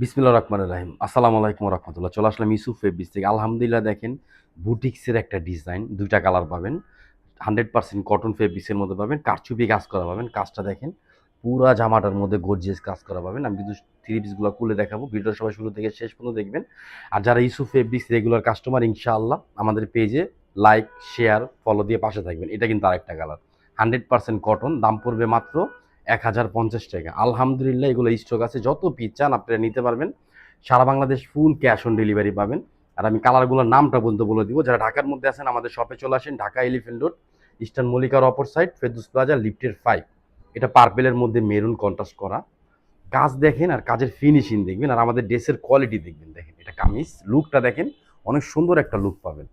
বিসমিল্লাহির রহমানির রহিম। আসসালামু আলাইকুম ওয়া রাহমাতুল্লাহ। চলে আসলাম ইউসুফ ফেব্রিক্স থেকে। আলহামদুলিল্লাহ দেখেন বুটিক্সের একটা ডিজাইন, ২ টা কালার পাবেন। 100% কটন ফেব্রিক্সের মধ্যে পাবেন। কারচুপি কাজ করা পাবেন। কাজটা দেখেন পুরা জামাটার মধ্যে গর্জিয়াস কাজ করা পাবেন। আমি কিন্তু থ্রি পিসগুলো খুলে দেখাবো। ভিডিওটা সবাই শুরু থেকে শেষ পর্যন্ত দেখবেন। আর যারা ইউসুফ ফেব্রিক্স রেগুলার কাস্টমার ইনশাআল্লাহ আমাদের পেজে লাইক, শেয়ার, ফলো দিয়ে পাশে থাকবেন। এটা কিন্তু আরেকটা কালার। 100% কটন, দাম পড়বে মাত্র ১,০৫০ টাকা। আলহামদুলিল্লাহ এগুলো স্টক আছে। যত পিস চান আপনারা নিতে পারবেন। সারা Bangladesh full cash on delivery পাবেন। আর আমি কালারগুলোর নামটা বলে দিব। যারা ঢাকার মধ্যে আছেন আমাদের শপে চলে আসেন। ঢাকা এলিফ্যান্ট রোড, ইস্টার্ন মল্লিকার অপর সাইড, ফেরদৌস প্লাজা, লিফটের 5। এটা পার্পেলের মধ্যে মেরুন কন্ট্রাস্ট করা। কাজ দেখেন আর কাজের ফিনিশিং দেখবেন আর আমাদের ড্রেসের কোয়ালিটি দেখবেন। দেখেন এটা কামিজ, লুকটা দেখেন, অনেক সুন্দর একটা লুক পাবেন।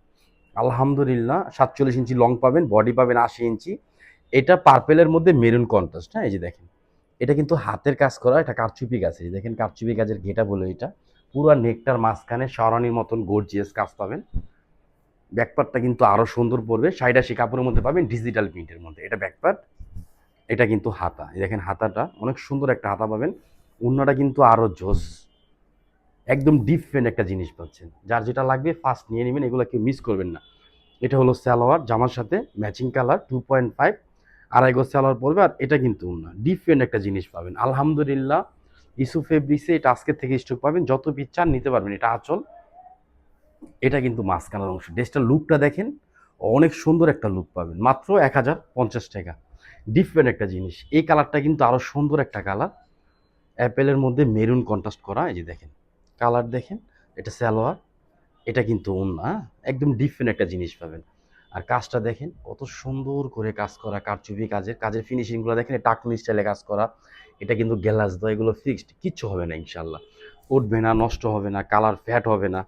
আলহামদুলিল্লাহ ৪৭ ইঞ্চি লং পাবেন, বডি পাবেন ৮০ ইঞ্চি। এটা পার্পেলের মধ্যে মেরুন কন্ট্রাস্ট। হ্যাঁ, এই যে দেখেন এটা কিন্তু হাতের কাজ করা, এটা কারচুপি কাজ। এই দেখেন কারচুপি কাজের ঘেটা বলে এটা। পুরো নেকটার মাঝখানে সরানির মতন গর্জিয়াস কাজ পাবেন। ব্যাকপার্টটা কিন্তু আরো সুন্দর পড়বে। ৮০ কাপড়ের মধ্যে পাবেন ডিজিটাল প্রিন্টের মধ্যে। এটা ব্যাকপার্ট, এটা কিন্তু হাতা। এই দেখেন হাতাটা অনেক সুন্দর একটা হাতা পাবেন। ওড়নাটা কিন্তু আরো জোস, একদম ডিফারেন্ট একটা জিনিস পাচ্ছেন। যার যেটা লাগবে ফার্স্ট নিয়ে নেবেন, এগুলো কেউ মিস করবেন না। এটা হলো সালোয়ার, জামার সাথে ম্যাচিং কালার 2.5, আড়াই গজ সালোয়ার পড়বে। আর এটা কিন্তু না, ডিফারেন্ট একটা জিনিস পাবেন। আলহামদুলিল্লাহ ইসু ফেব্রিক্সে এটা আজকের থেকে স্টক পাবেন। যত পিস চান নিতে পারবেন। এটা আঁচল, এটা কিন্তু মাঝখানের অংশ। ড্রেসটার লুকটা দেখেন, অনেক সুন্দর একটা লুক পাবেন মাত্র ১,০৫০ টাকা। ডিফারেন্ট একটা জিনিস। এই কালারটা কিন্তু আরো সুন্দর একটা কালার, অ্যাপেলের মধ্যে মেরুন কন্ট্রাস্ট করা। এই যে দেখেন কালার দেখেন, এটা সালোয়ার, এটা কিন্তু ওড়না। একদম ডিফারেন্ট একটা জিনিস পাবেন। আর কাজটা দেখেন কত সুন্দর করে কাজ করা, কারচুপি কাজের ফিনিশিংগুলো দেখেন, টাকনু স্টাইলে কাজ করা। এটা কিন্তু গ্লাস দেওয়া, এগুলো ফিক্সড, কিচ্ছু হবে না ইনশাল্লাহ। উঠবে না, নষ্ট হবে না, কালার ফ্যাট হবে না।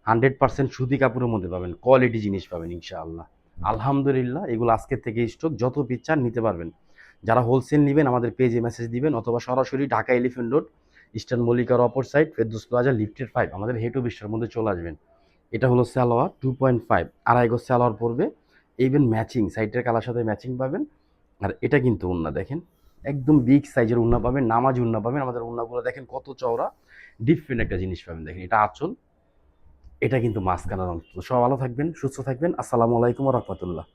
100% সুতি কাপড়ের মধ্যে পাবেন, কোয়ালিটি জিনিস পাবেন ইনশাআল্লাহ। আলহামদুলিল্লাহ এগুলো আজকের থেকে স্টক, যত পিস চান নিতে পারবেন। যারা হোলসেল নেবেন আমাদের পেজে মেসেজ দিবেন, অথবা সরাসরি ঢাকা এলিফ্যান্ট রোড, ইস্টার্ন মল্লিকার অপর সাইড, ফেরদৌস প্লাজা, লিফটের 5 আমাদের হেড অফিসের মধ্যে চলে আসবেন। এটা হলো সালোয়ার 2.5, আড়াই গজ সালোয়ার পড়বে। ইভেন ম্যাচিং সাইডের কালার সাথে ম্যাচিং পাবেন। আর এটা কিন্তু ওড়না দেখেন, একদম বিগ সাইজের ওড়না পাবেন, নামাজি ওড়না পাবেন। আমাদের ওড়নাগুলো দেখেন কত চওড়া, ডিফারেন্ট একটা জিনিস পাবেন। দেখেন এটা আঁচল, এটা কিন্তু মাঝখানের অংশ। সব ভালো থাকবেন, সুস্থ থাকবেন। আসসালামু আলাইকুম ওয়া রাহমাতুল্লাহ।